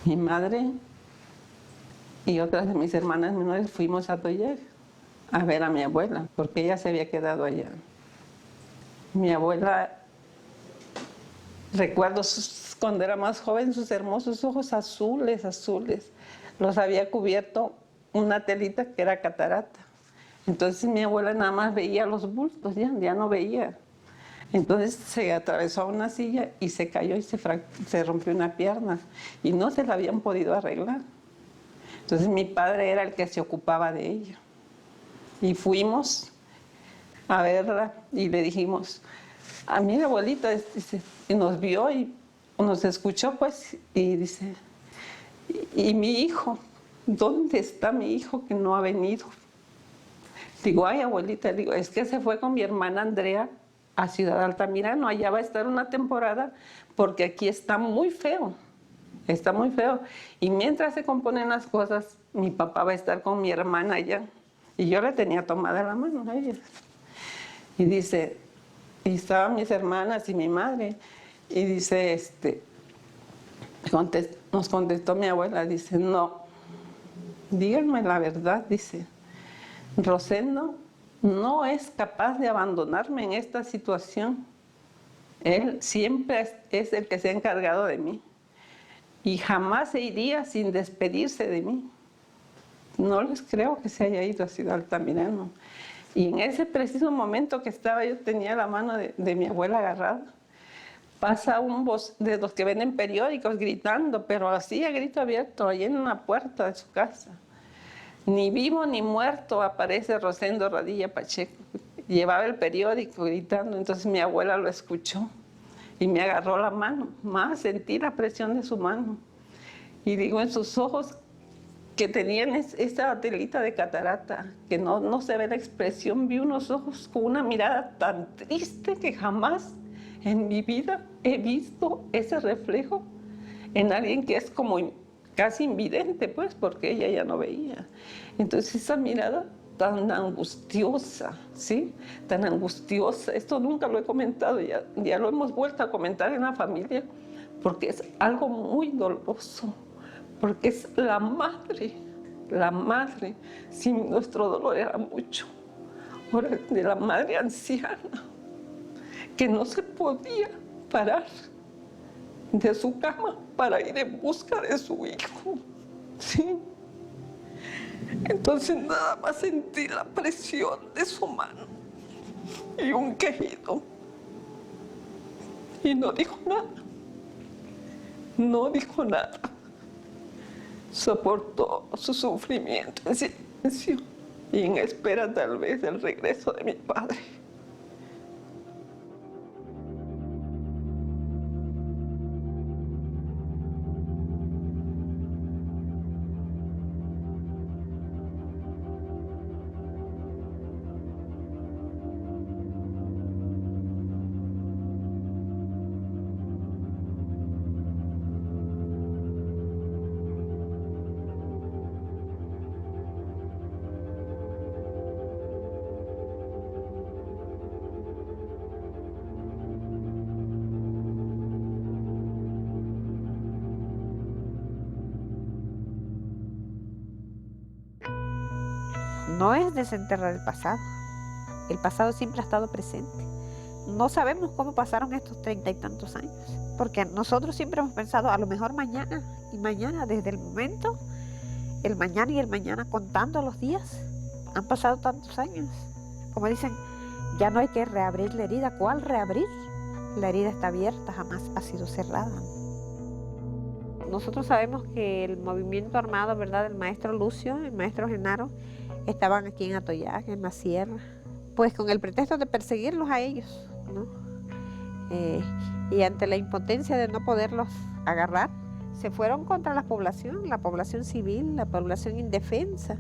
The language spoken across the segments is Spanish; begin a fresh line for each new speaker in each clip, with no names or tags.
Mi madre y otras de mis hermanas menores fuimos a Atoyac a ver a mi abuela, porque ella se había quedado allá. Mi abuela, recuerdo cuando era más joven, sus hermosos ojos azules, azules. Los había cubierto una telita que era catarata. Entonces mi abuela nada más veía los bultos, ya no veía. Entonces se atravesó a una silla y se cayó y se rompió una pierna. Y no se la habían podido arreglar. Entonces mi padre era el que se ocupaba de ella. Y fuimos a verla y le dijimos, a mi abuelita, dice, y nos vio y nos escuchó pues, y dice, ¿y mi hijo? ¿Dónde está mi hijo que no ha venido? Digo, ay abuelita, digo, es que se fue con mi hermana Andrea a Ciudad Altamirano, allá va a estar una temporada porque aquí está muy feo. Está muy feo. Y mientras se componen las cosas, mi papá va a estar con mi hermana allá. Y yo le tenía tomada la mano a ella. Y dice, y estaban mis hermanas y mi madre. Y dice, nos contestó mi abuela, dice, no, díganme la verdad, dice, Rosendo no es capaz de abandonarme en esta situación. Él siempre es el que se ha encargado de mí. Y jamás se iría sin despedirse de mí. No les creo que se haya ido a Ciudad Altamirano. Y en ese preciso momento que estaba, yo tenía la mano de mi abuela agarrada. Pasa un voz de los que venden periódicos gritando, pero así a grito abierto, allí en una puerta de su casa. Ni vivo ni muerto aparece Rosendo Radilla Pacheco. Llevaba el periódico gritando, entonces mi abuela lo escuchó. Y me agarró la mano, más sentí la presión de su mano. Y digo, en sus ojos que tenían esa telita de catarata, que no se ve la expresión, vi unos ojos con una mirada tan triste que jamás en mi vida he visto ese reflejo en alguien que es como casi invidente, pues, porque ella ya no veía. Entonces esa mirada tan angustiosa, ¿sí? Tan angustiosa. Esto nunca lo he comentado, ya lo hemos vuelto a comentar en la familia, porque es algo muy doloroso, porque es la madre, sin nuestro dolor era mucho. Ahora, de la madre anciana, que no se podía parar de su cama para ir en busca de su hijo, ¿sí? Entonces nada más sentí la presión de su mano y un quejido. Y no dijo nada. No dijo nada. Soportó su sufrimiento en silencio y en espera tal vez del regreso de mi padre.
No es desenterrar el pasado siempre ha estado presente. No sabemos cómo pasaron estos 30 y tantos años, porque nosotros siempre hemos pensado a lo mejor mañana, y mañana desde el momento, el mañana y el mañana contando los días. Han pasado tantos años. Como dicen, ya no hay que reabrir la herida. ¿Cuál reabrir? La herida está abierta, jamás ha sido cerrada. Nosotros sabemos que el movimiento armado, ¿verdad?, el maestro Lucio, el maestro Genaro, estaban aquí en Atoyac, en la sierra, pues con el pretexto de perseguirlos a ellos, ¿no? Y ante la impotencia de no poderlos agarrar, se fueron contra la población civil, la población indefensa.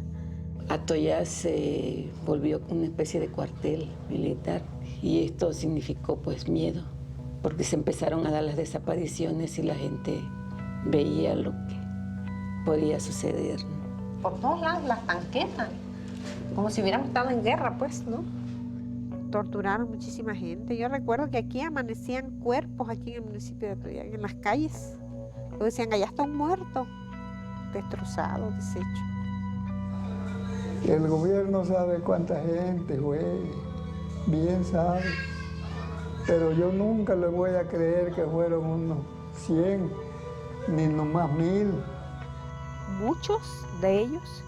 Atoyac se volvió una especie de cuartel militar y esto significó pues miedo, porque se empezaron a dar las desapariciones y la gente veía lo que podía suceder.
Por todos lados las tanquetas, como si hubiéramos estado en guerra, pues, ¿no? Torturaron muchísima gente. Yo recuerdo que aquí amanecían cuerpos, aquí en el municipio de Atoyac, en las calles. Lo decían, allá está un muerto, destrozado, deshecho.
El gobierno sabe cuánta gente fue, bien sabe, pero yo nunca le voy a creer que fueron unos 100, ni nomás 1000.
Muchos de ellos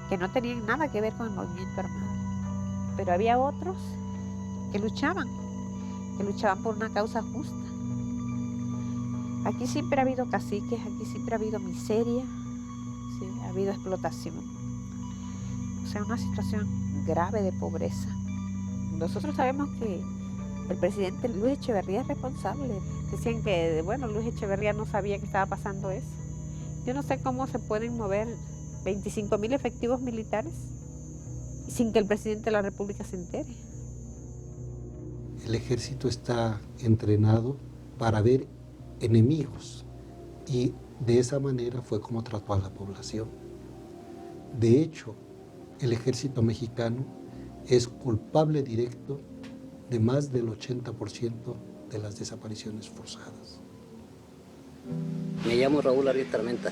que no tenían nada que ver con el movimiento armado, pero había otros que luchaban por una causa justa. Aquí siempre ha habido caciques, aquí siempre ha habido miseria, ¿sí? Ha habido explotación. O sea, una situación grave de pobreza. Nosotros sabemos que el presidente Luis Echeverría es responsable. Decían que, bueno, Luis Echeverría no sabía que estaba pasando eso. Yo no sé cómo se pueden mover 25,000 efectivos militares sin que el presidente de la República se entere.
El ejército está entrenado para ver enemigos y de esa manera fue como trató a la población. De hecho, el ejército mexicano es culpable directo de más del 80% de las desapariciones forzadas.
Me llamo Raúl Arias Armenta.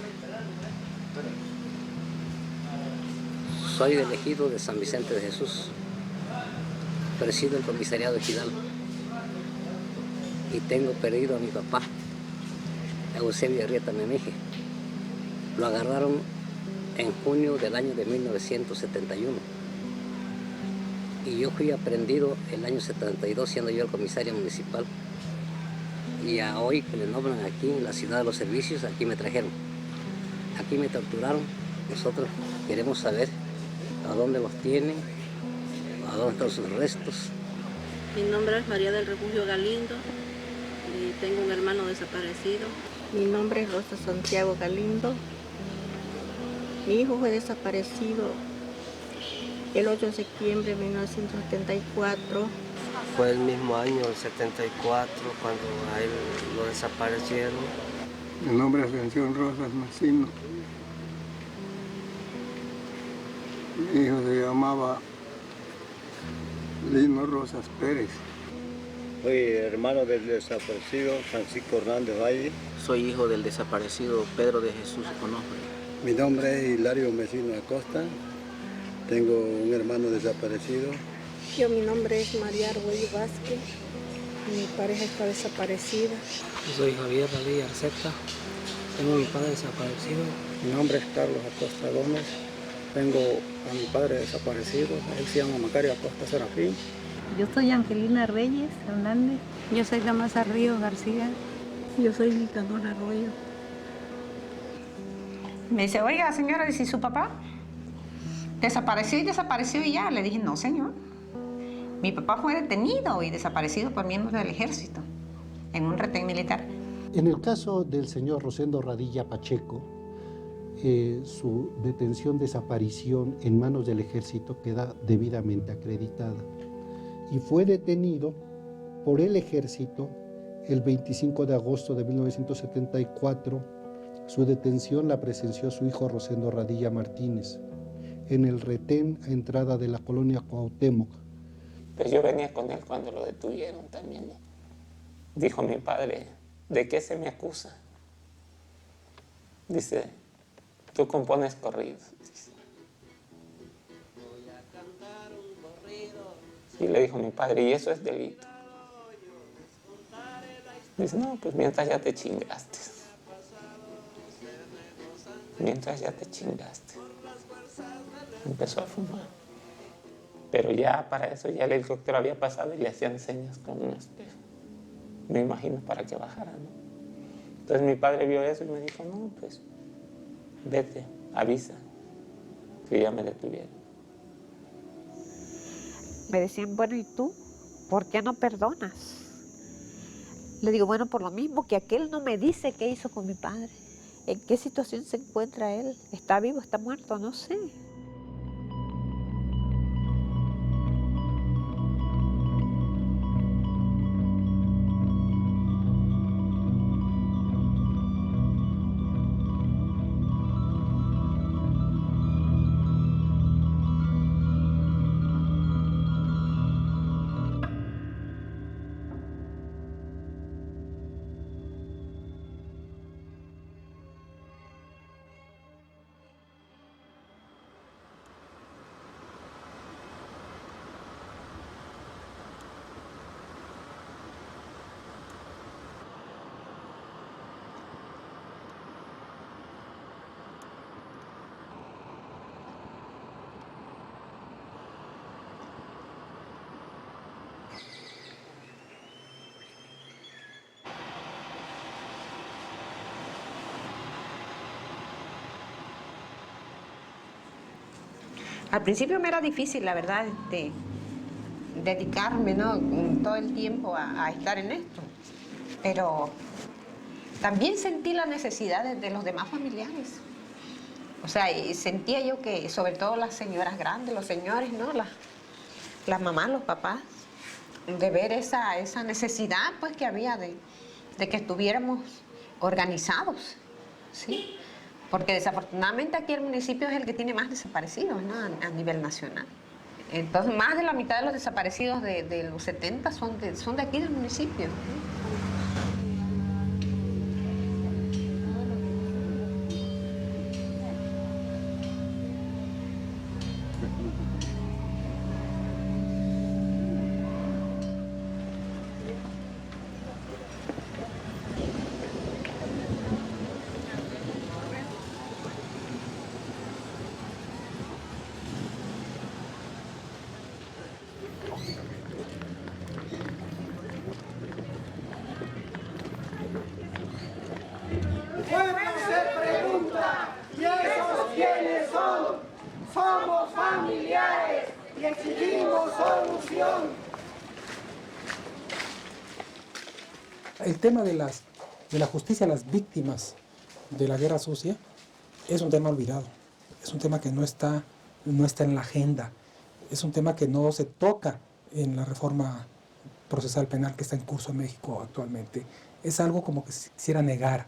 Soy del ejido de San Vicente de Jesús. Presido el comisariado ejidal. Y tengo perdido a mi papá, Eusebio Arrieta Memije. Lo agarraron en junio del año de 1971. Y yo fui aprendido el año 72, siendo yo el comisario municipal. Y a hoy que le nombran aquí en la ciudad de los servicios, aquí me trajeron. Aquí me torturaron. Nosotros queremos saber a dónde los tienen, a dónde están sus restos.
Mi nombre es María del Refugio Galindo y tengo un hermano desaparecido. Mi nombre es Rosa Santiago Galindo. Mi hijo fue desaparecido el 8 de septiembre de 1974.
Fue el mismo año, el 74, cuando a él lo desaparecieron.
Mi nombre es Ascensión Rosas Macino. Mi hijo se llamaba Lino Rosas Pérez.
Soy hermano del desaparecido Francisco Hernández Valle.
Soy hijo del desaparecido Pedro de Jesús Onofre.
Mi nombre es Hilario Mesino Acosta. Tengo un hermano desaparecido.
Mi nombre es María Arguello Vázquez. Mi pareja está desaparecida.
Soy Javier Dalí Arceta. Tengo a mi padre desaparecido.
Mi nombre es Carlos Acosta Gómez. Tengo a mi padre desaparecido. Él se llama Macario Acosta Serafín.
Yo soy Angelina Reyes Hernández.
Yo soy Damasa Ríos García.
Yo soy Nicanor Arroyo.
Me dice, oiga, señora, ¿y si su papá desapareció y ya? Le dije, no, señor. Mi papá fue detenido y desaparecido por miembros del ejército en un retén militar.
En el caso del señor Rosendo Radilla Pacheco, su detención, desaparición en manos del ejército queda debidamente acreditada y fue detenido por el ejército el 25 de agosto de 1974. Su detención la presenció su hijo Rosendo Radilla Martínez en el retén a entrada de la colonia Cuauhtémoc.
Pues yo venía con él cuando lo detuvieron también. Dijo mi padre, ¿de qué se me acusa? Dice, tú compones corridos. Dice. Y le dijo mi padre, ¿y eso es delito? Dice, no, pues mientras ya te chingaste. Mientras ya te chingaste. Empezó a fumar. Pero ya para eso ya el helicóptero había pasado y le hacían señas con un espejo. Me imagino para que bajara, ¿no? Entonces mi padre vio eso y me dijo, no, pues vete, avisa que ya me detuvieron.
Me decían, bueno, ¿y tú? ¿Por qué no perdonas? Le digo, bueno, por lo mismo que aquel no me dice qué hizo con mi padre. ¿En qué situación se encuentra él? ¿Está vivo? ¿Está muerto? No sé. Al principio me era difícil, la verdad, dedicarme, ¿no?, todo el tiempo a estar en esto. Pero también sentí la necesidad de los demás familiares. O sea, y sentía yo que, sobre todo las señoras grandes, los señores, ¿no?, las mamás, los papás, de ver esa necesidad pues que había de que estuviéramos organizados, ¿sí? Porque desafortunadamente aquí el municipio es el que tiene más desaparecidos, ¿no?, a nivel nacional. Entonces, más de la mitad de los desaparecidos de los 70 son de aquí del municipio.
Pueblo se pregunta, ¿y esos quiénes son? Somos familiares y exigimos solución.
El tema de la justicia a las víctimas de la guerra sucia es un tema olvidado, es un tema que no está en la agenda, es un tema que no se toca en la reforma procesal penal que está en curso en México actualmente. Es algo como que se quisiera negar,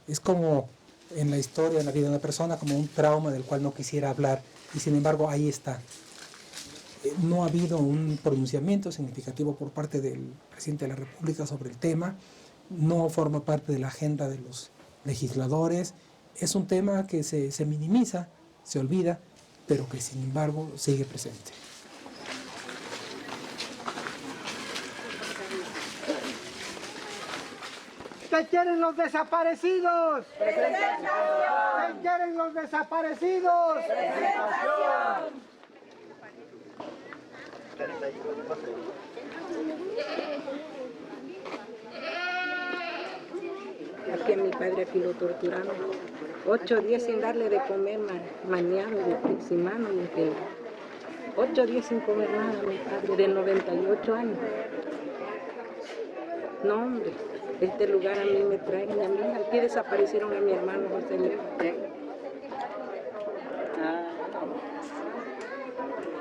es como en la historia, en la vida de una persona, como un trauma del cual no quisiera hablar, y sin embargo ahí está. No ha habido un pronunciamiento significativo por parte del presidente de la República sobre el tema, no forma parte de la agenda de los legisladores, es un tema que se minimiza, se olvida, pero que sin embargo sigue presente.
¿Qué quieren los desaparecidos? ¡Presentación! ¿Qué quieren los desaparecidos? ¡Presentación!
Aquí a mi padre aquí lo torturaron 8 días sin darle de comer, mañana, sin mano ni pelo. 8 días sin comer nada, mi padre, de 98 años. No, hombre, este lugar a mí me traen a mí. Aquí desaparecieron a mi hermano José Luis.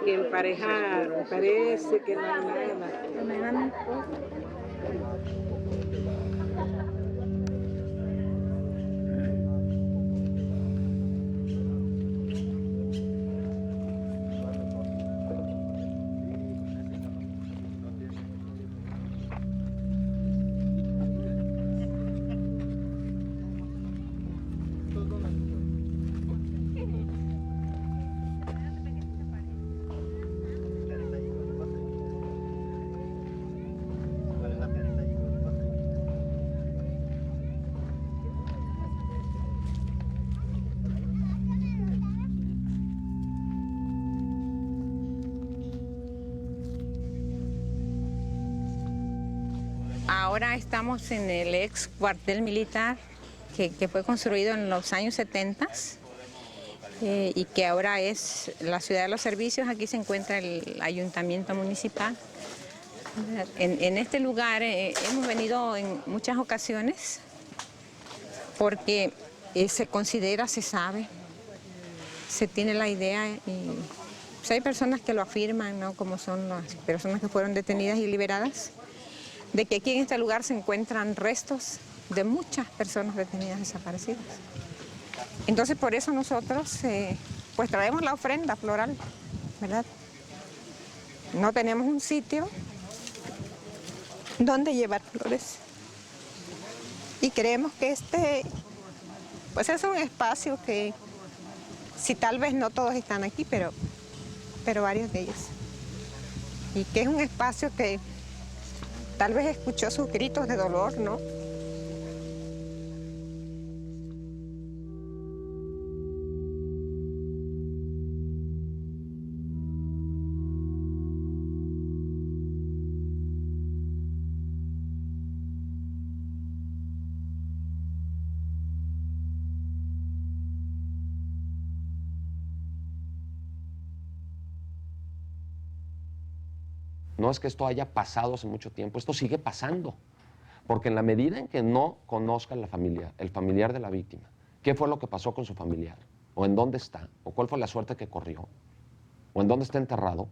Y emparejaron, parece que no hay nada.
Ahora estamos en el ex cuartel militar que fue construido en los años 70 y que ahora es la ciudad de los servicios. Aquí se encuentra el ayuntamiento municipal. En este lugar hemos venido en muchas ocasiones porque se considera, se sabe, se tiene la idea y pues hay personas que lo afirman, ¿no?, como son las personas que fueron detenidas y liberadas, de que aquí en este lugar se encuentran restos de muchas personas detenidas desaparecidas. Entonces por eso nosotros pues traemos la ofrenda floral, ¿verdad? No tenemos un sitio donde llevar flores y creemos que este pues es un espacio que, si tal vez no todos están aquí, pero varios de ellos, y que es un espacio que tal vez escuchó sus gritos de dolor, ¿no?
No es que esto haya pasado hace mucho tiempo, esto sigue pasando. Porque en la medida en que no conozca la familia, el familiar de la víctima, qué fue lo que pasó con su familiar, o en dónde está, o cuál fue la suerte que corrió, o en dónde está enterrado,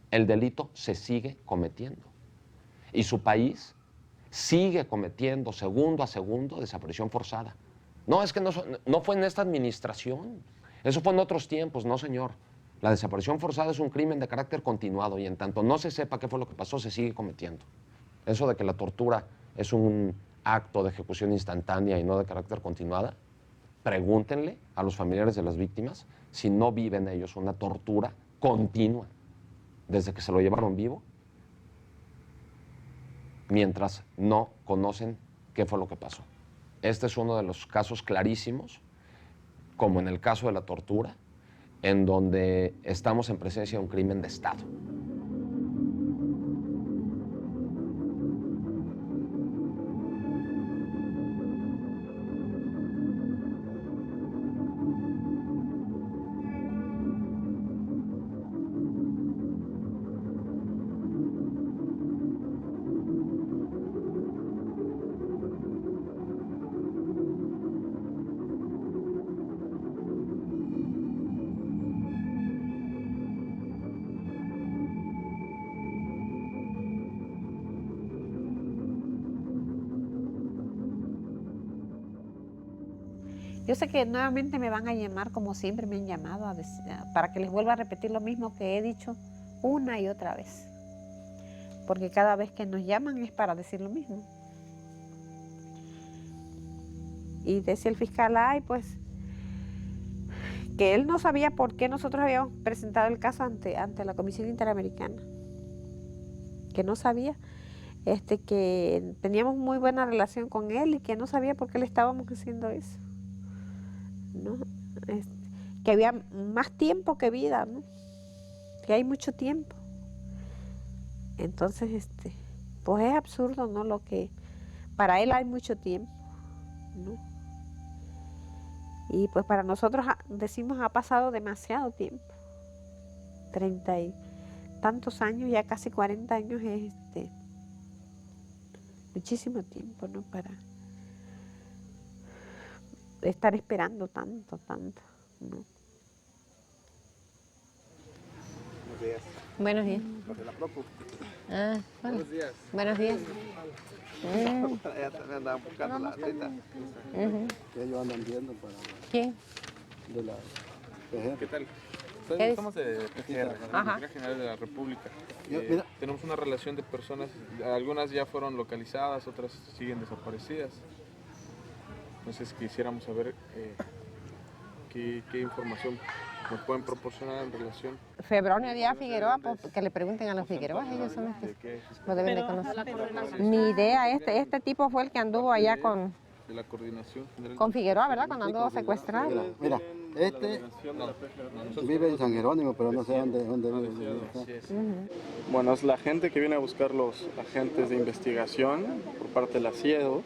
el delito se sigue cometiendo. Y su país sigue cometiendo segundo a segundo desaparición forzada. No, es que no fue en esta administración, eso fue en otros tiempos, no señor. La desaparición forzada es un crimen de carácter continuado y en tanto no se sepa qué fue lo que pasó, se sigue cometiendo. Eso de que la tortura es un acto de ejecución instantánea y no de carácter continuada, pregúntenle a los familiares de las víctimas si no viven ellos una tortura continua desde que se lo llevaron vivo, mientras no conocen qué fue lo que pasó. Este es uno de los casos clarísimos, como en el caso de la tortura, en donde estamos en presencia de un crimen de Estado.
Yo sé que nuevamente me van a llamar como siempre me han llamado para que les vuelva a repetir lo mismo que he dicho una y otra vez. Porque cada vez que nos llaman es para decir lo mismo. Y decía el fiscal, pues, que él no sabía por qué nosotros habíamos presentado el caso ante la Comisión Interamericana. Que no sabía, que teníamos muy buena relación con él y que no sabía por qué le estábamos haciendo eso. ¿No? Que había más tiempo que vida, ¿no? Que hay mucho tiempo. Entonces, pues es absurdo, ¿no? Lo que para él hay mucho tiempo, ¿no? Y pues para nosotros decimos ha pasado demasiado tiempo. 30 y tantos años, ya casi 40 años es muchísimo tiempo, ¿no? Para estar esperando tanto, ¿no?
Buenos días.
Buenos días.
¿De la Procu?
Ah, bueno.
Buenos días.
Buenos días.
Ya también andaban buscando la cita.
Que ellos andan viendo para...
¿Quién?
De la PGR.
¿Qué tal?
¿Qué
Estamos de PGR, la Fiscalía General de la República. Tenemos una relación de personas, algunas ya fueron localizadas, otras siguen desaparecidas. Entonces quisiéramos saber qué información nos pueden proporcionar en relación.
Febronio Díaz Figueroa, que le pregunten a los Figueroas, ellos son los que lo deben de conocer. Ni idea, este tipo fue el que anduvo allá con
la coordinación
con Figueroa, ¿verdad? Cuando anduvo secuestrado.
Mira, vive en San Jerónimo, pero no sé dónde vive.
Bueno, es la gente que viene a buscar los agentes de investigación por parte de la CIEDO.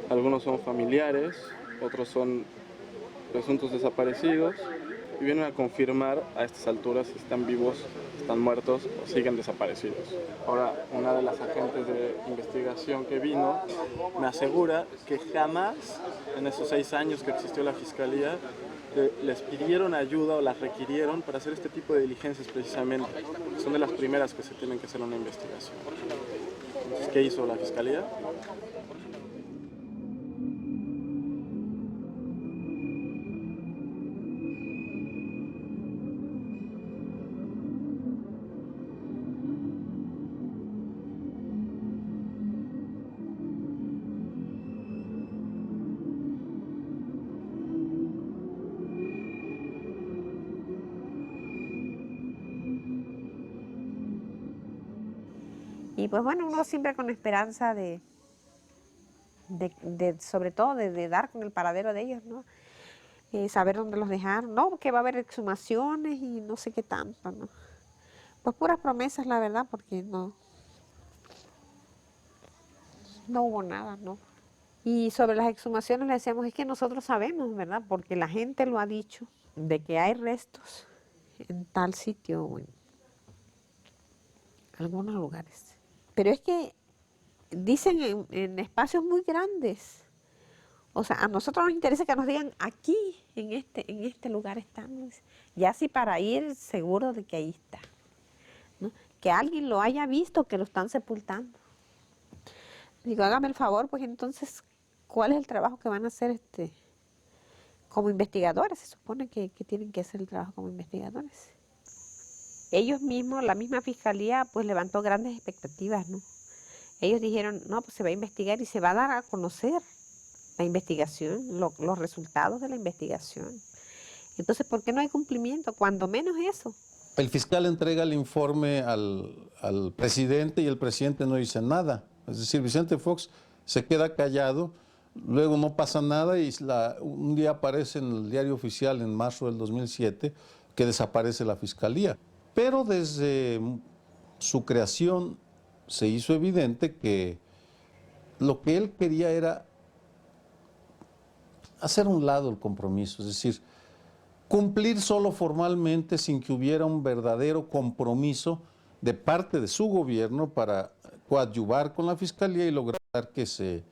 Algunos son familiares, otros son presuntos desaparecidos y vienen a confirmar a estas alturas si están vivos, están muertos o siguen desaparecidos. Ahora, una de las agentes de investigación que vino me asegura que jamás en esos 6 años que existió la Fiscalía les pidieron ayuda o las requirieron para hacer este tipo de diligencias precisamente. Son de las primeras que se tienen que hacer una investigación. Entonces, ¿qué hizo la Fiscalía?
Y pues bueno, uno siempre con esperanza sobre todo de dar con el paradero de ellos, ¿no? Saber dónde los dejaron, no, que va a haber exhumaciones y no sé qué tanto, ¿no? Pues puras promesas, la verdad, porque no hubo nada, ¿no? Y sobre las exhumaciones le decíamos, es que nosotros sabemos, ¿verdad? Porque la gente lo ha dicho, de que hay restos en tal sitio o en algunos lugares. Pero es que dicen en espacios muy grandes. O sea, a nosotros nos interesa que nos digan aquí, en este lugar estamos. Ya sí, para ir seguro de que ahí está, ¿no? Que alguien lo haya visto, que lo están sepultando. Digo, hágame el favor, pues entonces, ¿cuál es el trabajo que van a hacer como investigadores? Se supone que tienen que hacer el trabajo como investigadores. Ellos mismos, la misma fiscalía, pues levantó grandes expectativas, ¿no? Ellos dijeron, no, pues se va a investigar y se va a dar a conocer la investigación, los resultados de la investigación. Entonces, ¿por qué no hay cumplimiento? Cuando menos eso.
El fiscal entrega el informe al presidente y el presidente no dice nada. Es decir, Vicente Fox se queda callado, luego no pasa nada y un día aparece en el diario oficial en marzo del 2007 que desaparece la fiscalía. Pero desde su creación se hizo evidente que lo que él quería era hacer a un lado el compromiso, es decir, cumplir solo formalmente sin que hubiera un verdadero compromiso de parte de su gobierno para coadyuvar con la fiscalía y lograr que se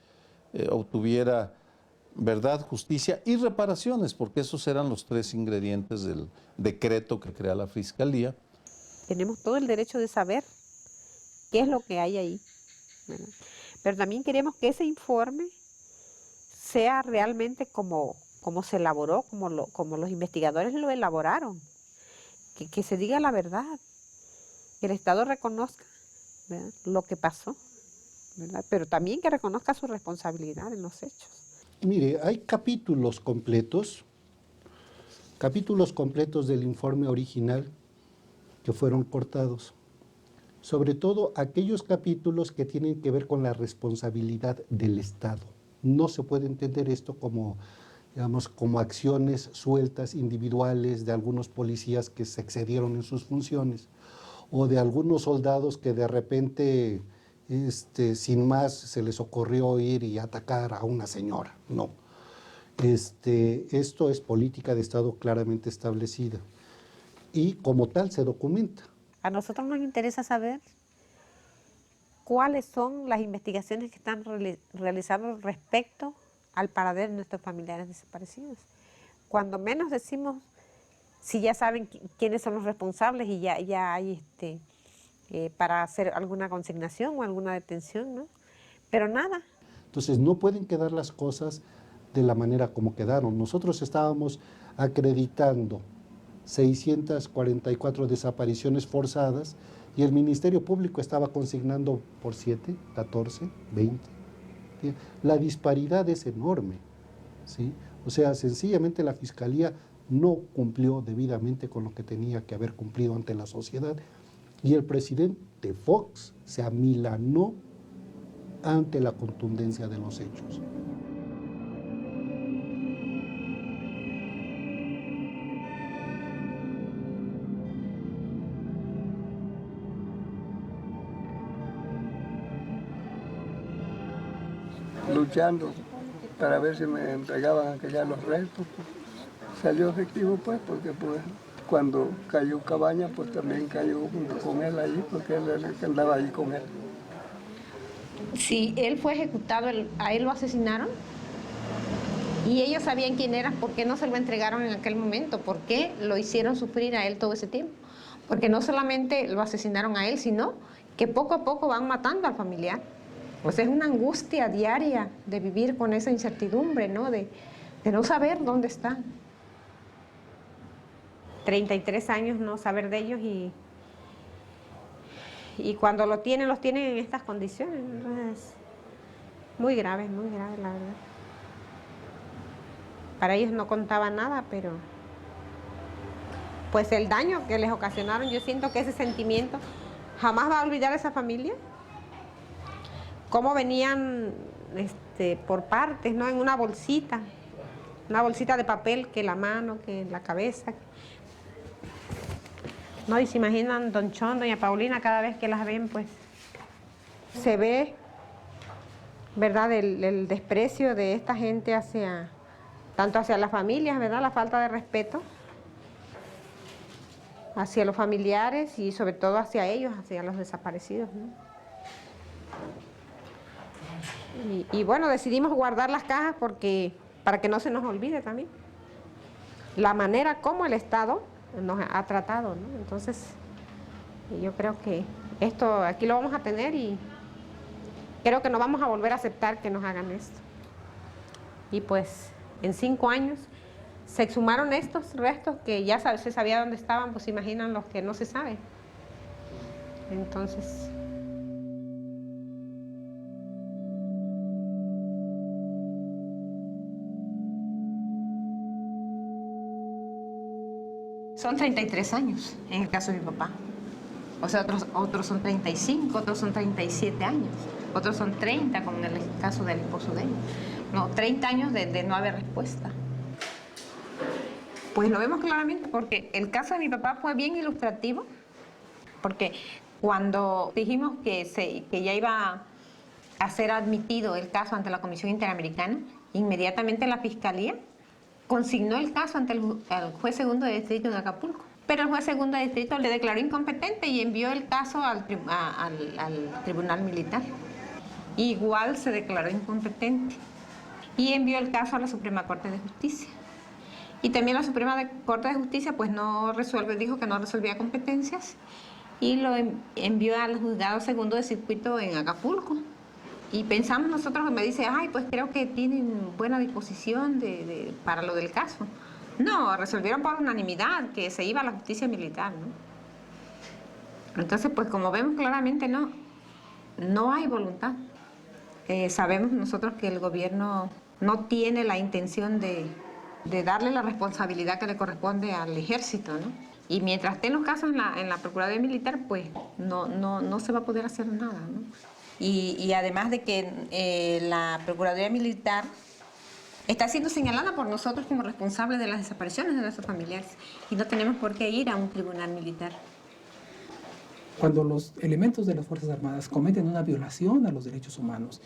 obtuviera verdad, justicia y reparaciones, porque esos eran los tres ingredientes del decreto que crea la fiscalía.
Tenemos todo el derecho de saber qué es lo que hay ahí, ¿verdad? Pero también queremos que ese informe sea realmente como se elaboró, como los investigadores lo elaboraron, que se diga la verdad, que el Estado reconozca, ¿verdad?, lo que pasó, ¿verdad?, pero también que reconozca su responsabilidad en los hechos.
Mire, hay capítulos completos del informe original que fueron cortados, sobre todo aquellos capítulos que tienen que ver con la responsabilidad del Estado. No se puede entender esto como, digamos, como acciones sueltas, individuales de algunos policías que se excedieron en sus funciones o de algunos soldados que de repente, sin más, se les ocurrió ir y atacar a una señora. No. Esto es política de Estado claramente establecida y como tal se documenta.
A nosotros nos interesa saber cuáles son las investigaciones que están realizando respecto al paradero de nuestros familiares desaparecidos. Cuando menos decimos si ya saben quiénes son los responsables y ya hay para hacer alguna consignación o alguna detención, ¿no? Pero nada.
Entonces no pueden quedar las cosas de la manera como quedaron. Nosotros estábamos acreditando 644 desapariciones forzadas y el Ministerio Público estaba consignando por 7, 14, 20. ¿Sí? La disparidad es enorme, ¿sí? O sea, sencillamente la Fiscalía no cumplió debidamente con lo que tenía que haber cumplido ante la sociedad y el presidente Fox se amilanó ante la contundencia de los hechos.
Luchando para ver si me entregaban aquellos los restos. Salió efectivo pues, porque pues cuando cayó Cabaña, pues también cayó junto con él allí, porque él era el que andaba allí con él.
Si él fue ejecutado, a él lo asesinaron y ellos sabían quién era, ¿por qué no se lo entregaron en aquel momento? ¿Por qué lo hicieron sufrir a él todo ese tiempo? Porque no solamente lo asesinaron a él, sino que poco a poco van matando al familiar. Pues es una angustia diaria de vivir con esa incertidumbre, ¿no? De no saber dónde están. 33 años no saber de ellos y cuando los tienen en estas condiciones. Entonces, muy grave la verdad. Para ellos no contaba nada, pero pues el daño que les ocasionaron, yo siento que ese sentimiento jamás va a olvidar a esa familia. Cómo venían por partes, ¿no? En una bolsita de papel, que la mano, que la cabeza. ¿No? Y se imaginan don Chon, doña Paulina, cada vez que las ven, pues se ve, ¿verdad?, el desprecio de esta gente tanto hacia las familias, ¿verdad?, la falta de respeto.
hacia los familiares y sobre todo hacia ellos, hacia los desaparecidos, ¿no? Y bueno, decidimos guardar las cajas para que no se nos olvide también la manera como el Estado nos ha tratado, ¿no? Entonces, yo creo que esto aquí lo vamos a tener y creo que no vamos a volver a aceptar que nos hagan esto. Y pues, en 5 años se exhumaron estos restos que ya se sabía dónde estaban, pues imaginan los que no se sabe. Entonces... Son 33 años en el caso de mi papá. O sea, otros son 35, otros son 37 años, otros son 30, como en el caso del esposo de él. No, 30 años de no haber respuesta. Pues lo vemos claramente porque el caso de mi papá fue bien ilustrativo, porque cuando dijimos que ya iba a ser admitido el caso ante la Comisión Interamericana, inmediatamente la Fiscalía consignó el caso ante el juez segundo de distrito en Acapulco. Pero el juez segundo de distrito le declaró incompetente y envió el caso al tribunal militar. Igual se declaró incompetente y envió el caso a la Suprema Corte de Justicia. Y también la Suprema Corte de Justicia pues no resuelve, dijo que no resolvía competencias y lo envió al juzgado segundo de circuito en Acapulco. Y pensamos nosotros, me dice, ay, pues creo que tienen buena disposición para lo del caso. No, resolvieron por unanimidad que se iba a la justicia militar, ¿no? Entonces, pues como vemos claramente, no hay voluntad. Sabemos nosotros que el gobierno no tiene la intención de darle la responsabilidad que le corresponde al ejército, ¿no? Y mientras estén los casos en la Procuraduría Militar, pues no se va a poder hacer nada, ¿no? Y además de que la Procuraduría Militar está siendo señalada por nosotros como responsable de las desapariciones de nuestros familiares y no tenemos por qué ir a un tribunal militar.
Cuando los elementos de las Fuerzas Armadas cometen una violación a los derechos humanos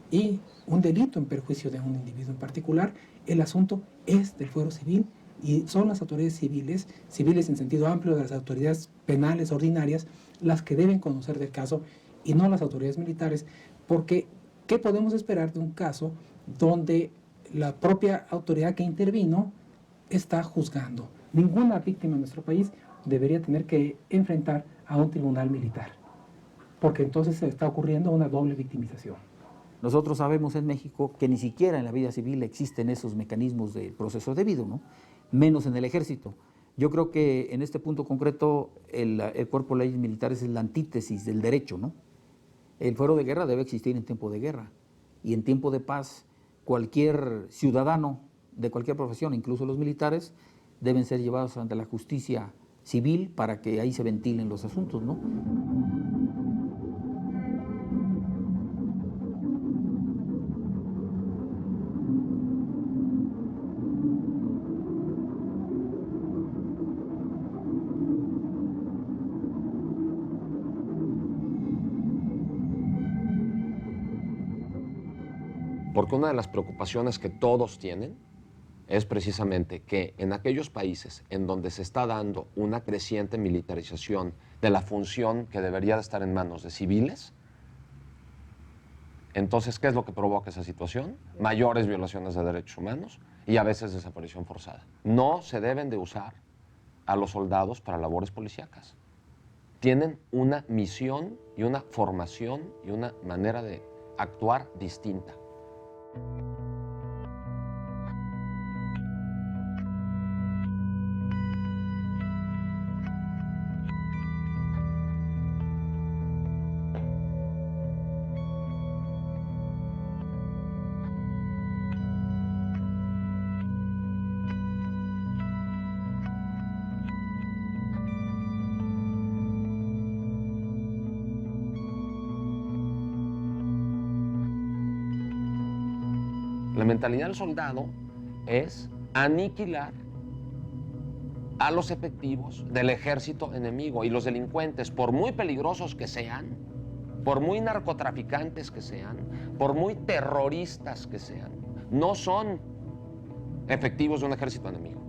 y un delito en perjuicio de un individuo en particular, el asunto es del fuero civil y son las autoridades civiles en sentido amplio de las autoridades penales ordinarias, las que deben conocer del caso y no las autoridades militares, porque ¿qué podemos esperar de un caso donde la propia autoridad que intervino está juzgando? Ninguna víctima en nuestro país debería tener que enfrentar a un tribunal militar, porque entonces se está ocurriendo una doble victimización.
Nosotros sabemos en México que ni siquiera en la vida civil existen esos mecanismos de proceso debido, ¿no? Menos en el ejército. Yo creo que en este punto concreto el cuerpo de leyes militares es la antítesis del derecho, ¿no? El fuero de guerra debe existir en tiempo de guerra y en tiempo de paz cualquier ciudadano de cualquier profesión, incluso los militares, deben ser llevados ante la justicia civil para que ahí se ventilen los asuntos, ¿no?
Porque una de las preocupaciones que todos tienen es precisamente que en aquellos países en donde se está dando una creciente militarización de la función que debería de estar en manos de civiles, entonces, ¿qué es lo que provoca esa situación? Mayores violaciones de derechos humanos y a veces desaparición forzada. No se deben de usar a los soldados para labores policíacas. Tienen una misión y una formación y una manera de actuar distinta. La mentalidad del soldado es aniquilar a los efectivos del ejército enemigo y los delincuentes, por muy peligrosos que sean, por muy narcotraficantes que sean, por muy terroristas que sean, no son efectivos de un ejército enemigo.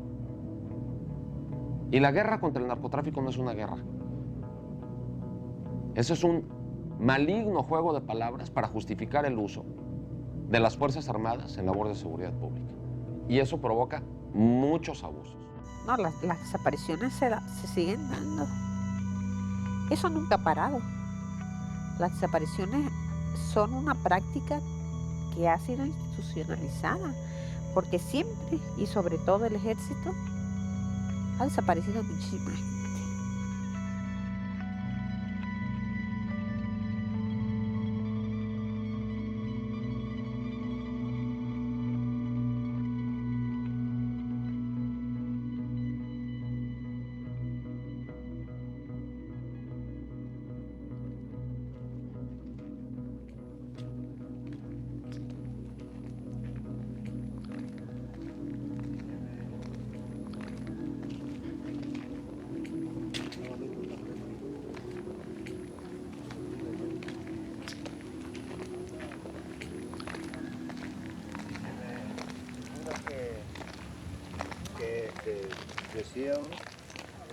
Y la guerra contra el narcotráfico no es una guerra. Eso es un maligno juego de palabras para justificar el uso de las Fuerzas Armadas en labor de seguridad pública. Y eso provoca muchos abusos.
No, las desapariciones se siguen dando. Eso nunca ha parado. Las desapariciones son una práctica que ha sido institucionalizada, porque siempre, y sobre todo el ejército, ha desaparecido muchísima gente.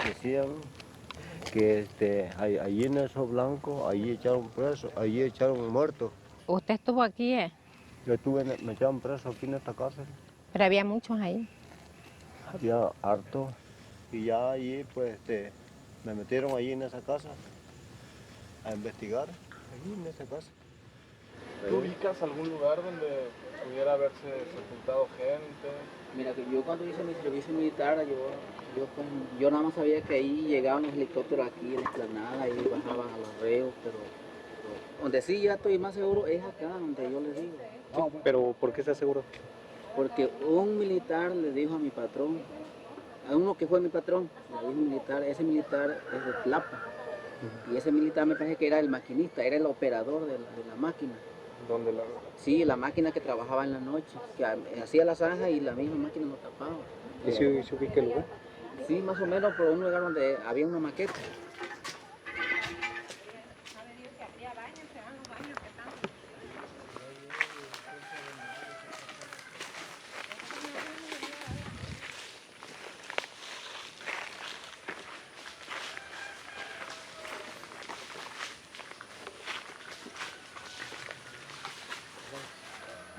Decían que allí en esos blancos, allí echaron presos, allí echaron muertos.
¿Usted estuvo aquí,
Yo me echaron preso aquí en esta casa.
Pero había muchos ahí.
Había harto. Y ya allí, pues, me metieron allí en esa casa a investigar, allí en esa casa.
¿Tú ubicas algún lugar donde pudiera haberse sepultado gente?
Mira, que yo cuando hice mi servicio militar, yo nada más sabía que ahí llegaban los helicópteros aquí en la explanada y bajaban a los reos, pero donde sí ya estoy más seguro es acá, donde yo les digo.
No, pero ¿por qué estás seguro?
Porque un militar le dijo a mi patrón, a uno que fue mi patrón, le dijo militar, ese militar es de Tlapa. Y ese militar me parece que era el maquinista, era el operador de la máquina.
¿Dónde la...?
Sí, la máquina que trabajaba en la noche, que hacía la zanja y la misma máquina lo tapaba.
¿Y se ubica el lugar?
Sí, más o menos por un lugar donde había una maqueta.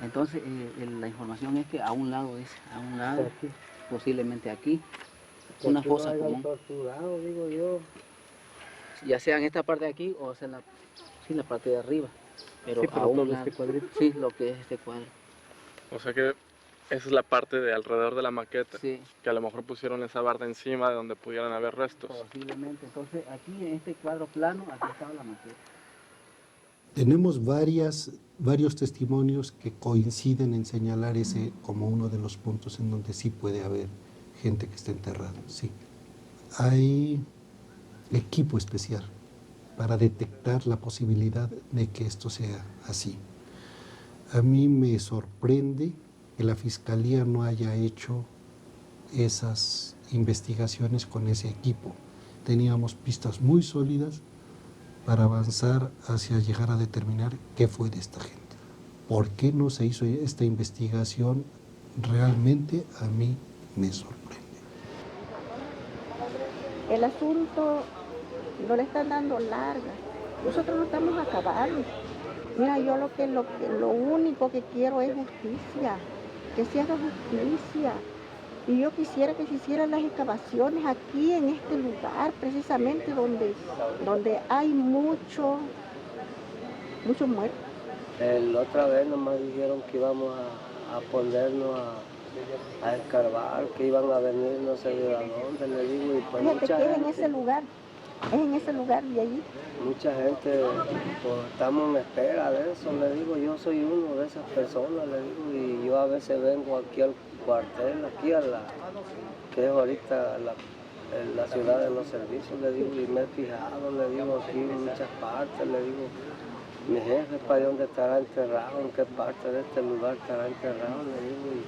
Entonces, la información es que a un lado, posiblemente aquí, una fosa común.
Torturado, digo yo.
Ya sea en esta parte de aquí o sea en la parte de arriba. Pero
sí,
a un
todo
lado,
este cuadrito.
sí, lo que es este cuadro.
O sea que esa es la parte de alrededor de la maqueta.
Sí.
Que a lo mejor pusieron esa barda encima de donde pudieran haber restos.
Posiblemente. Entonces, aquí en este cuadro plano, aquí estaba la maqueta.
Tenemos varios testimonios que coinciden en señalar ese como uno de los puntos en donde sí puede haber gente que esté enterrada, sí. Hay equipo especial para detectar la posibilidad de que esto sea así. A mí me sorprende que la Fiscalía no haya hecho esas investigaciones con ese equipo. Teníamos pistas muy sólidas para avanzar hacia llegar a determinar qué fue de esta gente. ¿Por qué no se hizo esta investigación? Realmente a mí me sorprende.
El asunto no le están dando larga. Nosotros no estamos acabados. Mira, yo lo único que quiero es justicia, que se haga justicia. Y yo quisiera que se hicieran las excavaciones aquí en este lugar, precisamente donde hay muchos muertos.
La otra vez nomás dijeron que íbamos a ponernos a escarbar, que iban a venir no sé de dónde, le digo, y pues
fíjate
mucha
que
gente,
es en ese lugar de allí.
mucha gente, pues estamos en espera de eso, le digo, yo soy uno de esas personas, le digo, y yo a veces vengo aquí al cuartel, aquí que es ahorita la ciudad de los servicios, le digo, y me he fijado, le digo, aquí en muchas partes, le digo, mi jefe, ¿para dónde estará enterrado? ¿En qué parte de este lugar estará enterrado? Le digo,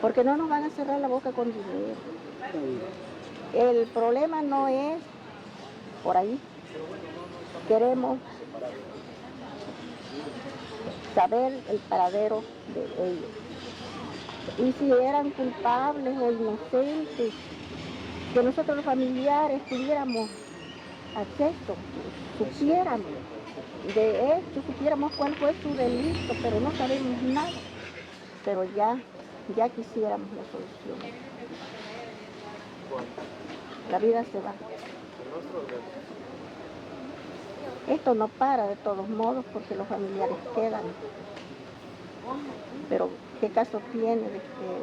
Porque no nos van a cerrar la boca con dinero. El problema no es por ahí. Queremos saber el paradero de ellos. Y si eran culpables o inocentes, que nosotros los familiares tuviéramos acceso, supiéramos de esto, supiéramos cuál fue su delito, pero no sabemos nada. Pero ya quisiéramos la solución. La vida se va. Esto no para de todos modos porque los familiares quedan. Pero ¿qué caso tiene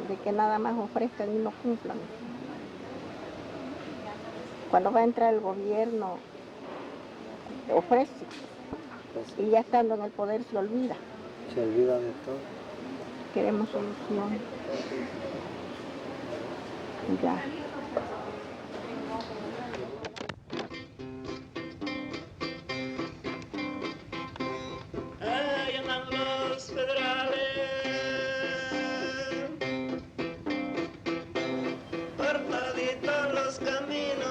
de que nada más ofrezcan y no cumplan? Cuando va a entrar el gobierno, ofrece. Y ya estando en el poder se olvida.
Se olvida de todo.
Queremos solución. Ya.
Ahí andan los federales por toditos los caminos,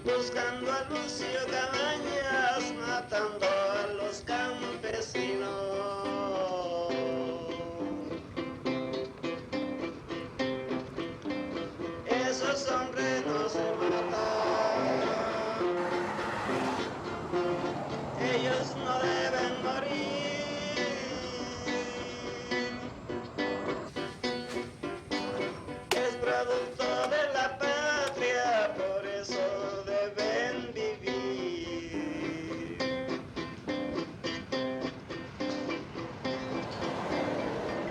buscando a Lucio Cabañas, matando a los campesinos. Esos hombres no se matan, ellos no deben morir. Es producto de la patria, por eso deben vivir.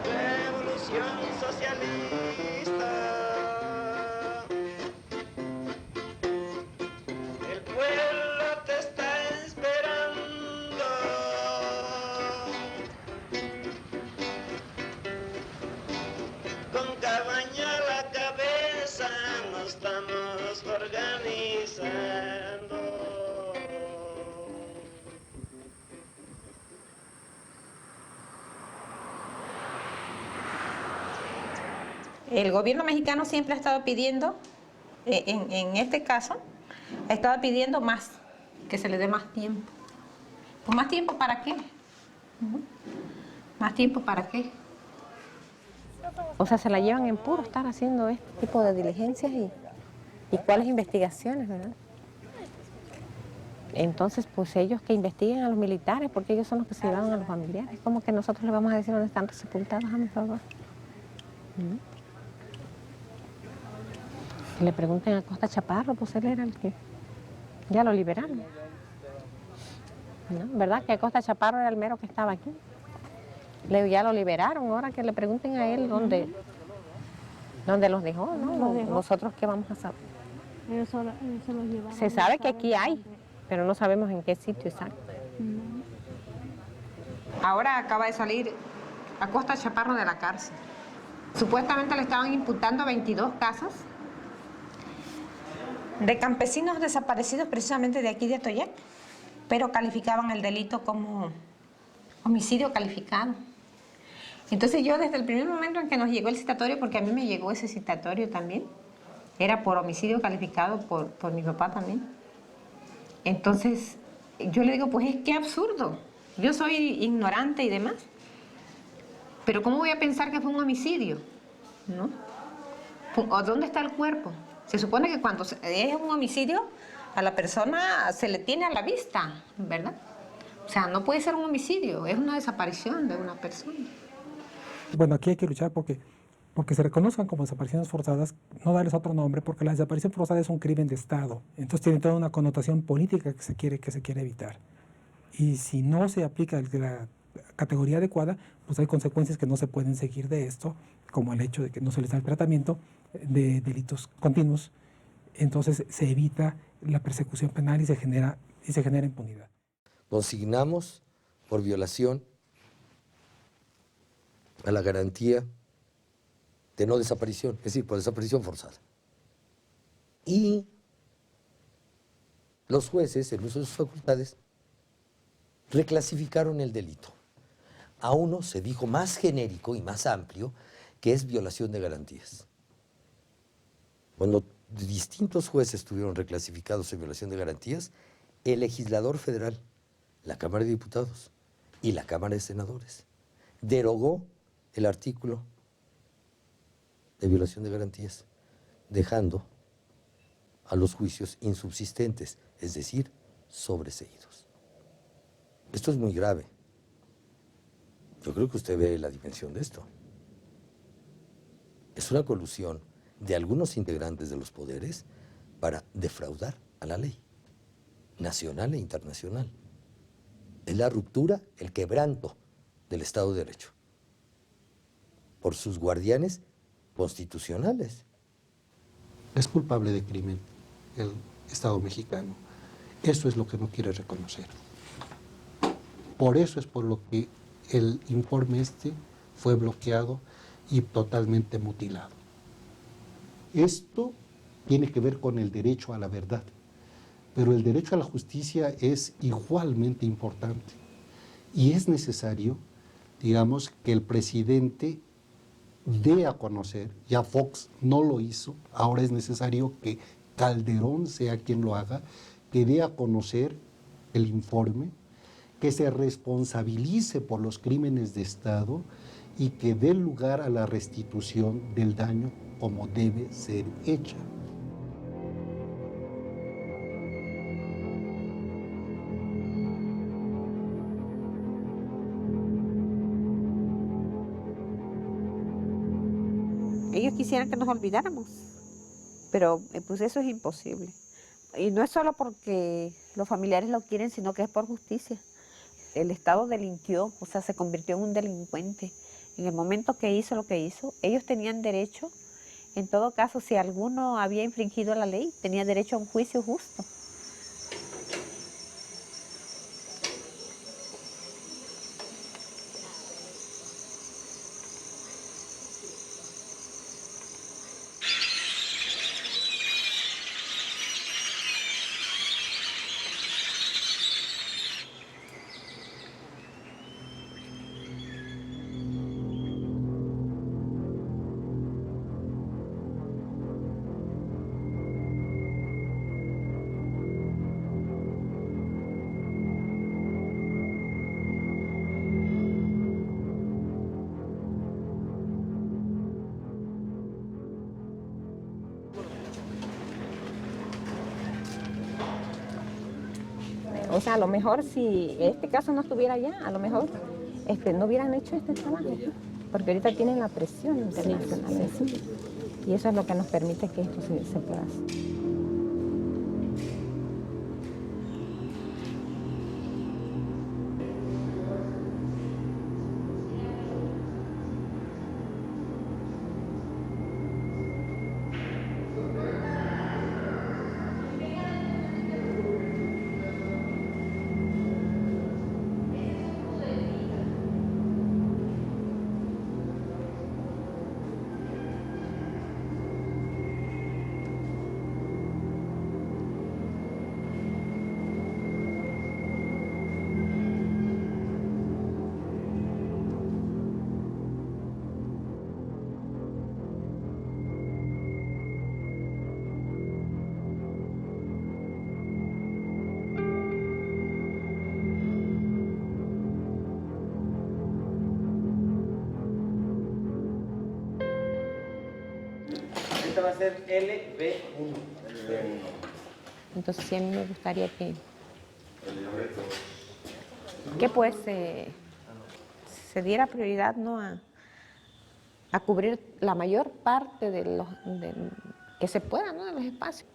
Revolución socialista, el pueblo te está esperando. Con Cabaña a la cabeza nos estamos organizando.
El gobierno mexicano siempre ha estado pidiendo, en este caso, ha estado pidiendo más, que se le dé más tiempo. ¿Pues más tiempo para qué? ¿Más tiempo para qué?
O sea, se la llevan en puro estar haciendo este tipo de diligencias y cuáles investigaciones, ¿verdad? Entonces, pues ellos que investiguen a los militares, porque ellos son los que se llevan a los familiares. ¿Cómo que nosotros les vamos a decir dónde están sepultados, a mi favor? Que le pregunten a Costa Chaparro, pues él era el que ya lo liberaron. ¿No? ¿Verdad? Que Costa Chaparro era el mero que estaba aquí. Ya lo liberaron, ahora que le pregunten a él dónde los dejó, ¿no?
Los dejó.
Nosotros qué vamos a saber.
Ellos se los llevaron.
Se sabe que aquí hay, pero no sabemos en qué sitio exacto. Ahora acaba de salir a Costa Chaparro de la cárcel. Supuestamente le estaban imputando 22 casos de campesinos desaparecidos precisamente de aquí de Atoyac, pero calificaban el delito como homicidio calificado. Entonces yo desde el primer momento en que nos llegó el citatorio, porque a mí me llegó ese citatorio también, era por homicidio calificado por mi papá también. Entonces yo le digo, pues es que absurdo, yo soy ignorante y demás, pero ¿cómo voy a pensar que fue un homicidio? ¿No? ¿O dónde está el cuerpo? Se supone que cuando es un homicidio, a la persona se le tiene a la vista, ¿verdad? O sea, no puede ser un homicidio, es una desaparición de una persona.
Bueno, aquí hay que luchar porque se reconozcan como desapariciones forzadas, no darles otro nombre, porque la desaparición forzada es un crimen de Estado. Entonces tiene toda una connotación política que se quiere evitar. Y si no se aplica la categoría adecuada, pues hay consecuencias que no se pueden seguir de esto, como el hecho de que no se les da el tratamiento de delitos continuos. Entonces se evita la persecución penal y se genera impunidad.
Nos signamos por violación a la garantía de no desaparición, es decir, por desaparición forzada. Y los jueces, en uso de sus facultades, reclasificaron el delito. A uno se dijo más genérico y más amplio, que es violación de garantías. Cuando distintos jueces tuvieron reclasificados en violación de garantías, el legislador federal, la Cámara de Diputados y la Cámara de Senadores, derogó el artículo de violación de garantías, dejando a los juicios insubsistentes, es decir, sobreseídos. Esto es muy grave. Yo creo que usted ve la dimensión de esto. Es una colusión de algunos integrantes de los poderes para defraudar a la ley, nacional e internacional. Es la ruptura, el quebranto del Estado de Derecho por sus guardianes constitucionales.
Es culpable de crimen el Estado mexicano. Eso es lo que no quiere reconocer. Por eso es por lo que el informe este fue bloqueado y totalmente mutilado. Esto tiene que ver con el derecho a la verdad, pero el derecho a la justicia es igualmente importante y es necesario, digamos, que el presidente dé a conocer, ya Fox no lo hizo, ahora es necesario que Calderón sea quien lo haga, que dé a conocer el informe, que se responsabilice por los crímenes de Estado y que dé lugar a la restitución del daño como debe ser hecha.
Ellos quisieran que nos olvidáramos, pero pues eso es imposible. Y no es solo porque los familiares lo quieren, sino que es por justicia. El Estado delinquió, o sea, se convirtió en un delincuente. En el momento que hizo lo que hizo, ellos tenían derecho, en todo caso, si alguno había infringido la ley, tenía derecho a un juicio justo.
O sea, a lo mejor si este caso no estuviera allá, a lo mejor no hubieran hecho este trabajo, porque ahorita tienen la presión internacional encima. Y eso es lo que nos permite que esto se pueda hacer.
Va a ser LB1.
Entonces sí, a mí me gustaría que pues se diera prioridad, ¿no?, a cubrir la mayor parte de que se pueda, ¿no?, de los espacios.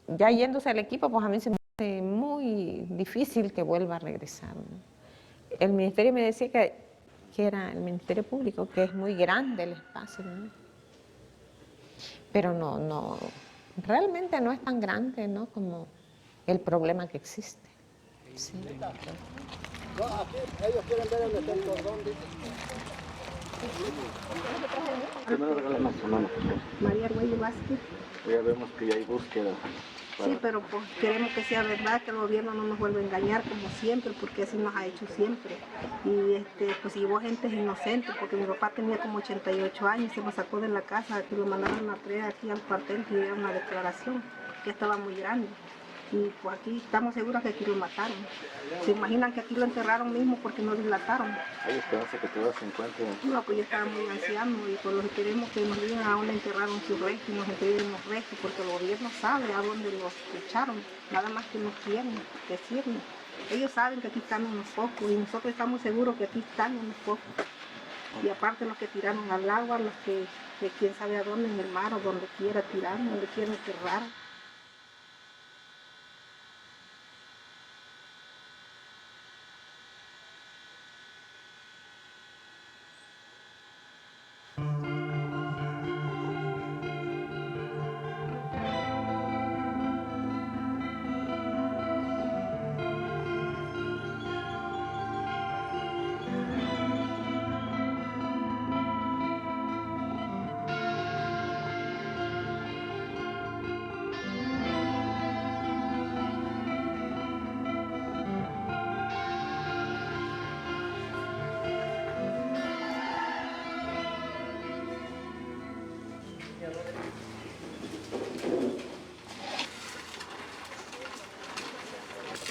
Ya yéndose al equipo, pues a mí se me hace muy difícil que vuelva a regresar, ¿no? El ministerio me decía que era el Ministerio Público, que es muy grande el espacio, ¿no? Pero no, realmente no es tan grande, ¿no?, como el problema que existe. Sí.
No, aquí ellos quieren ver el cordón.
Primero regálame su mano, por favor.
María Arguello Vázquez.
Ya vemos que ya hay búsqueda.
Sí, pero pues queremos que sea verdad, que el gobierno no nos vuelva a engañar como siempre, porque así nos ha hecho siempre. Y pues llevó gente inocente, porque mi papá tenía como 88 años, se lo sacó de la casa, que lo mandaron a traer aquí al cuartel, que diera una declaración, que estaba muy grande. Y pues aquí estamos seguros que aquí lo mataron. ¿Se imaginan que aquí lo enterraron mismo porque no dilataron?
¿Hay esperanza que todavía se encuentre?
No, pues ya estaba muy anciano y por lo que queremos que nos digan a dónde enterraron sus restos y nos entreguen los restos, porque el gobierno sabe a dónde los echaron, nada más que no quieren decirnos. Ellos saben que aquí están unos focos y nosotros estamos seguros que aquí están unos focos. Y aparte los que tiraron al agua, los que quién sabe a dónde, en el mar o donde quiera tirar, donde quiera enterrar.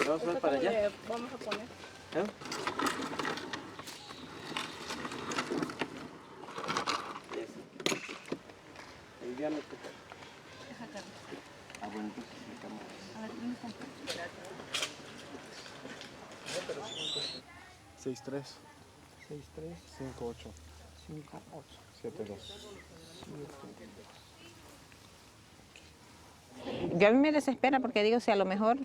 Vamos a ver para allá.
Vamos a poner.
¿Eh? El diámetro. Ah, bueno, entonces sacamos.
A ver, ¿dónde están?
6-3. 5-8. 7-2.
Yo a mí me desespera porque digo, si a lo mejor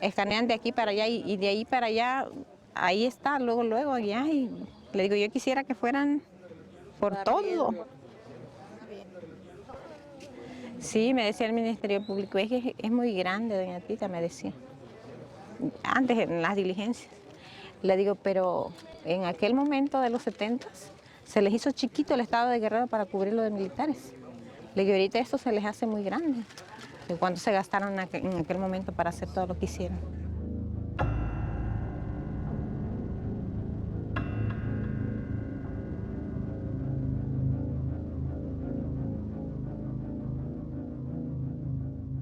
escanean de aquí para allá y de ahí para allá, ahí está, luego allá. Y le digo, yo quisiera que fueran por todo. Sí, me decía el Ministerio Público, es que es muy grande, doña Tita, me decía. Antes, en las diligencias. Le digo, pero en aquel momento de los 70s, se les hizo chiquito el estado de Guerrero para cubrirlo de militares. Le digo, ahorita esto se les hace muy grande. ¿De cuánto se gastaron en aquel momento para hacer todo lo que hicieron?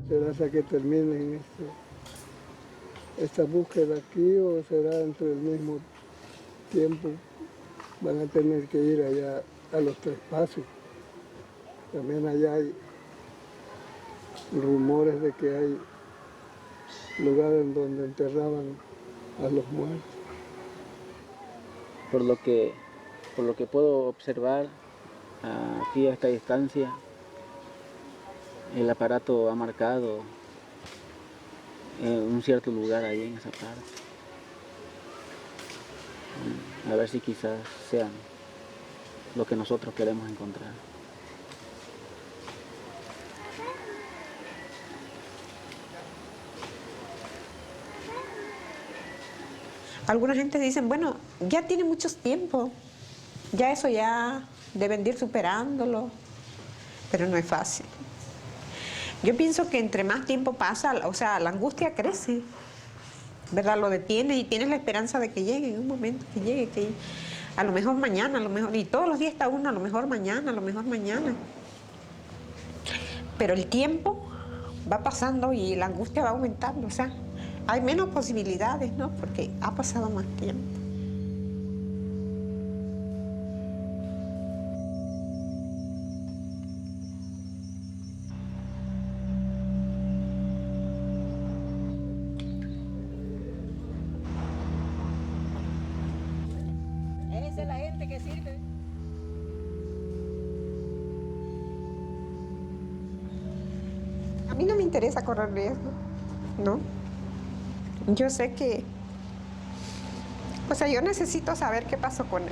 ¿Será hasta que terminen esta búsqueda aquí o será dentro del mismo tiempo? Van a tener que ir allá a los Tres Pasos. También allá hay rumores de que hay lugares en donde enterraban a los muertos.
Por lo que puedo observar aquí a esta distancia, el aparato ha marcado un cierto lugar ahí en esa parte. A ver si quizás sean lo que nosotros queremos encontrar.
Alguna gente dice, bueno, ya tiene mucho tiempo, ya eso ya deben de ir superándolo, pero no es fácil. Yo pienso que entre más tiempo pasa, o sea, la angustia crece, ¿verdad? Lo detienes y tienes la esperanza de que llegue en un momento, que llegue, que a lo mejor mañana, a lo mejor, y todos los días está uno, a lo mejor mañana, a lo mejor mañana. Pero el tiempo va pasando y la angustia va aumentando, o sea, hay menos posibilidades, ¿no? Porque ha pasado más tiempo.
Esa es la gente que sirve.
A mí no me interesa correr riesgo, ¿no? Yo sé que, o sea, yo necesito saber qué pasó con él.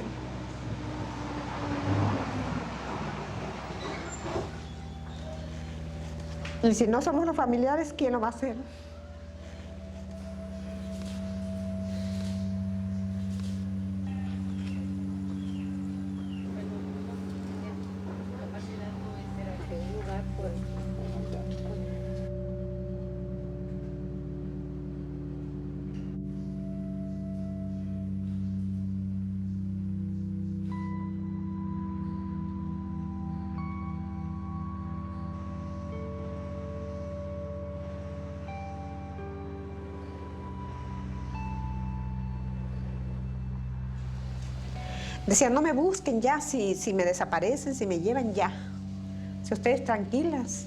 Y si no somos los familiares, ¿quién lo va a hacer? Decían, no me busquen ya, si me desaparecen, si me llevan ya. Si ustedes tranquilas,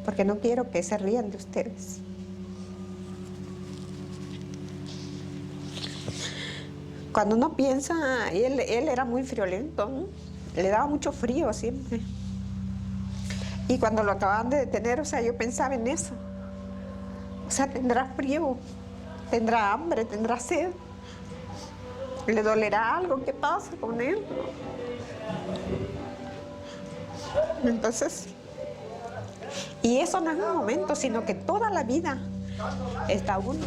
porque no quiero que se rían de ustedes. Cuando uno piensa, él era muy friolento, ¿no? Le daba mucho frío siempre. Y cuando lo acababan de detener, o sea, yo pensaba en eso. O sea, tendrá frío, tendrá hambre, tendrá sed. ¿Le dolerá algo? ¿Qué pasa con él? Entonces, y eso no es un momento, sino que toda la vida está uno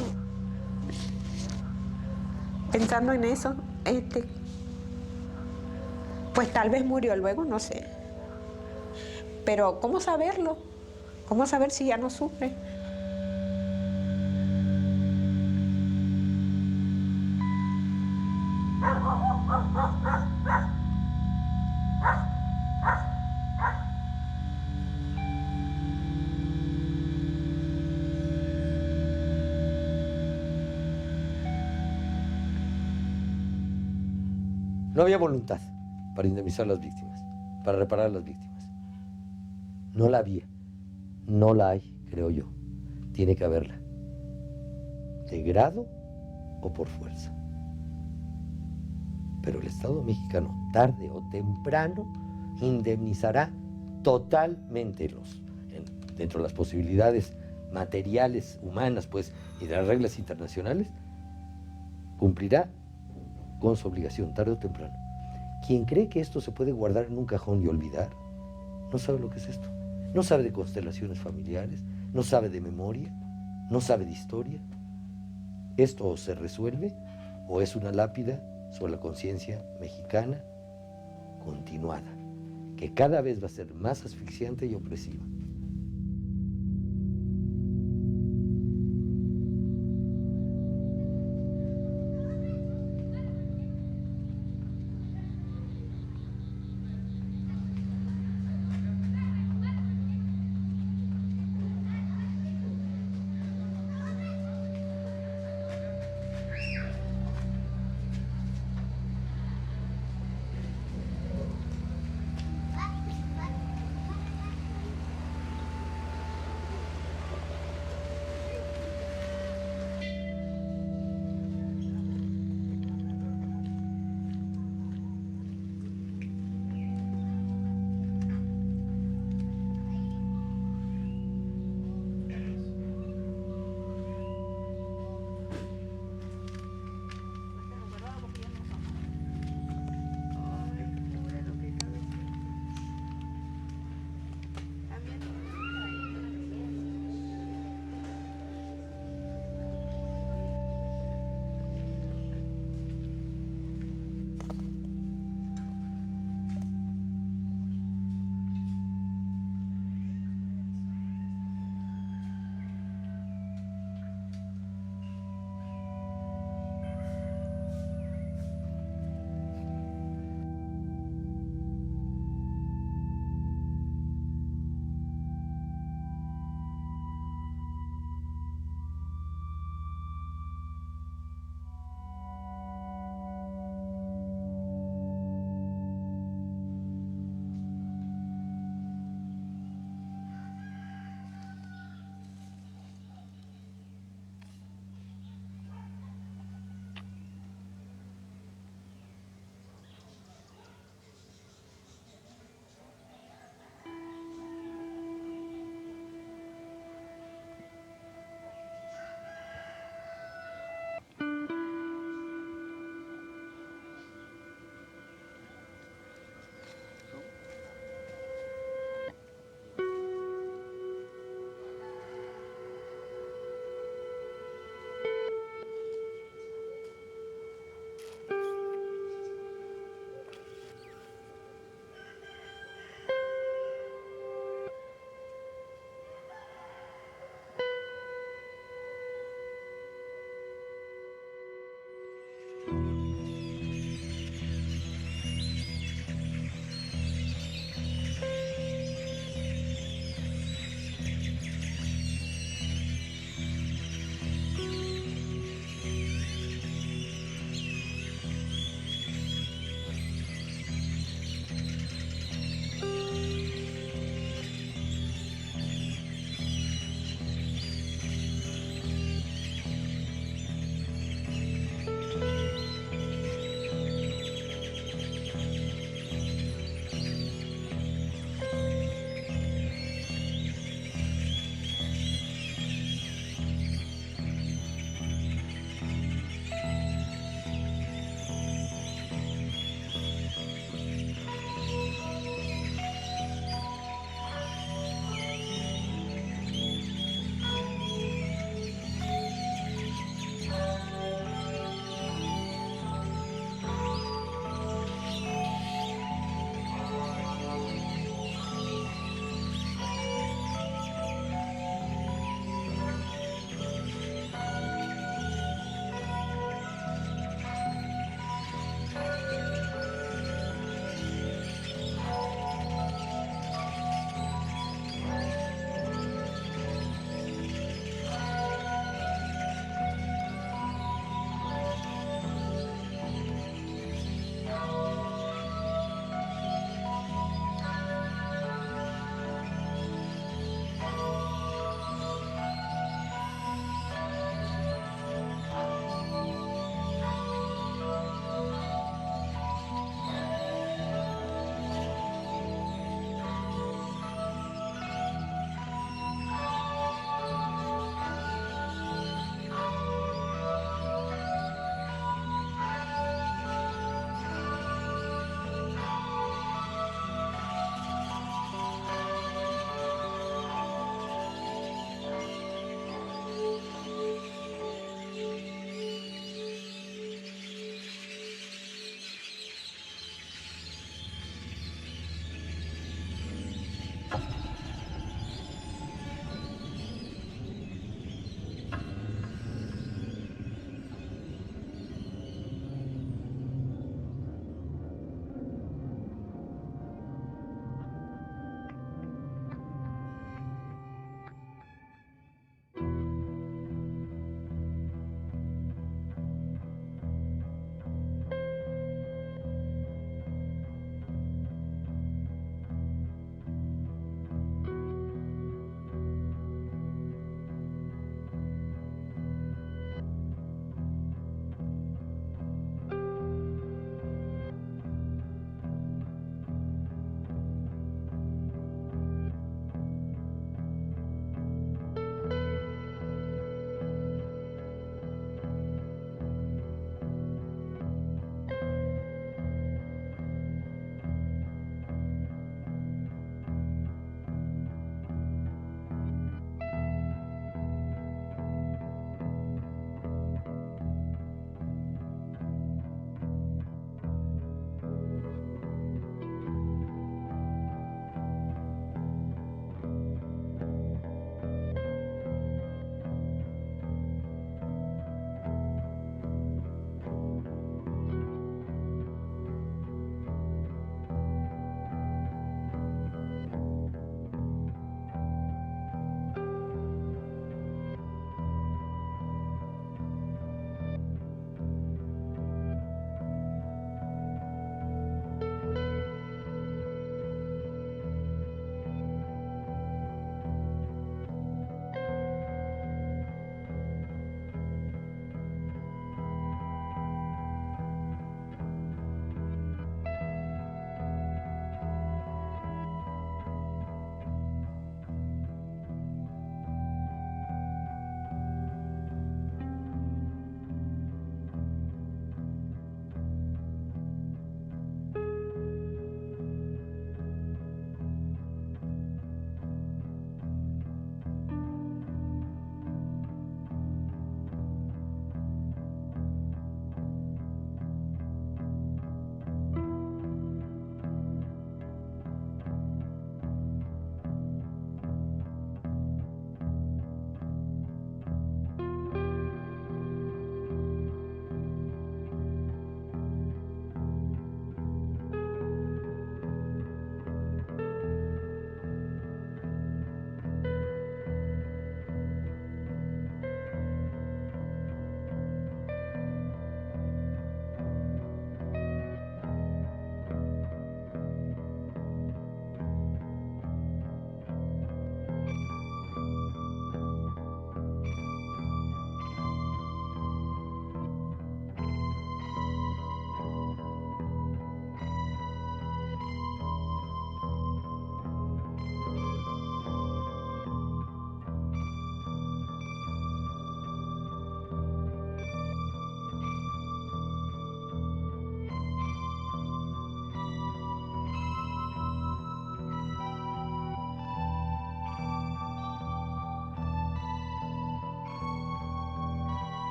pensando en eso. Pues tal vez murió luego, no sé. Pero ¿cómo saberlo? ¿Cómo saber si ya no sufre?
No había voluntad para indemnizar a las víctimas, para reparar a las víctimas. No la había, no la hay, creo yo. Tiene que haberla. De grado o por fuerza. Pero el Estado mexicano, tarde o temprano, indemnizará totalmente dentro de las posibilidades materiales, humanas, pues, y de las reglas internacionales, cumplirá con su obligación, tarde o temprano. Quien cree que esto se puede guardar en un cajón y olvidar, no sabe lo que es esto. No sabe de constelaciones familiares, no sabe de memoria, no sabe de historia. Esto o se resuelve o es una lápida sobre la conciencia mexicana continuada, que cada vez va a ser más asfixiante y opresiva.